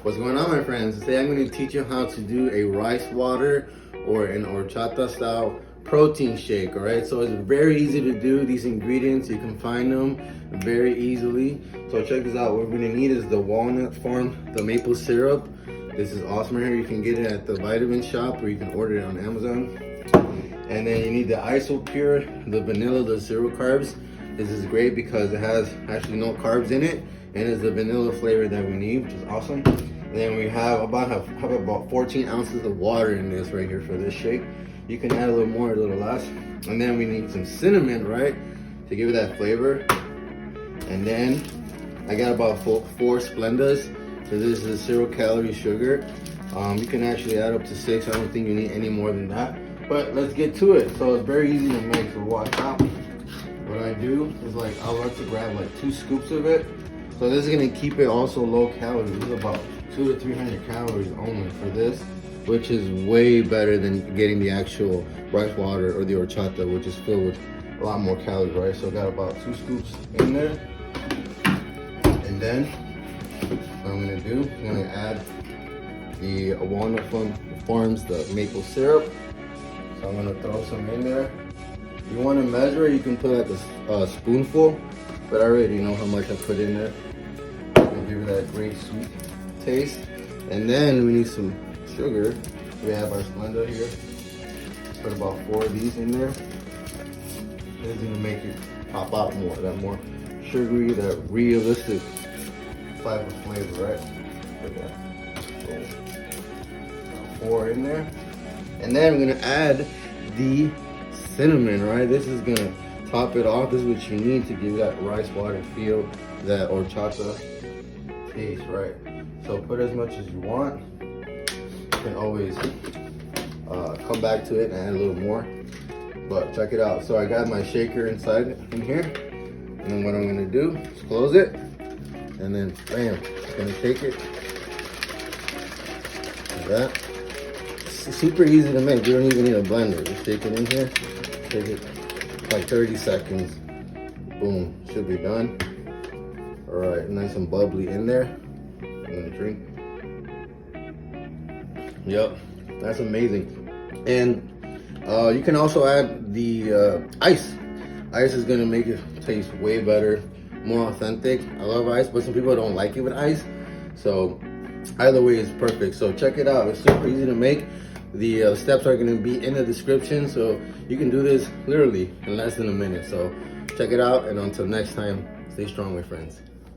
What's going on, my friends? Today I'm going to teach you how to do a rice water or an horchata style protein shake. All right, so it's very easy to do. These ingredients, you can find them very easily. So check this out. What we're going to need is the Walden Farms, the maple syrup. This is awesome right here. You can get it at the vitamin shop, or you can order it on Amazon. And then you need the Isopure, the vanilla, the zero carbs. This is great because it has actually no carbs in it, and it's the vanilla flavor that we need, which is awesome. And then we have about 14 ounces of water in this right here for this shake. You can add a little more, a little less. And then we need some cinnamon, right, to give it that flavor. And then I got about four Splendas. So this is 0 calorie sugar. You can actually add up to 6. I don't think you need any more than that. But let's get to it. So it's very easy to make. So watch out. What I do is I like to grab 2 scoops of it. So this is gonna keep it also low calorie. This is about 200 to 300 calories only for this, which is way better than getting the actual rice water or the horchata, which is filled with a lot more calories, right? So I got about 2 scoops in there. And then what I'm gonna do, I'm gonna add the Walden Farms, the maple syrup. So I'm gonna throw some in there. If you want to measure it, you can put a spoonful, but I already know how much I put in there. It'll give it that great sweet taste. And then we need some sugar. We have our Splenda here. Put about 4 of these in there. This is gonna make it pop out more, that more sugary, that realistic type of flavor, right? Look at that. 4 in there. And then we're gonna add the cinnamon, right? This is gonna top it off. This is what you need to give that rice water feel, that horchata taste, right? So put as much as you want. You can always come back to it and add a little more. But check it out. So I got my shaker inside in here. And then what I'm gonna do is close it. And then bam, I'm gonna take it like that. It's super easy to make. You don't even need a blender. Just take it in here. Take it like 30 seconds. Boom, should be done. All right, nice and bubbly in there. I'm gonna drink. Yep, that's amazing. And you can also add the ice. Ice is gonna make it taste way better, more authentic. I love ice, but some people don't like it with ice. So either way is perfect. So check it out. It's super easy to make. The steps are going to be in the description, so you can do this literally in less than a minute. So check it out, and until next time, stay strong, my friends.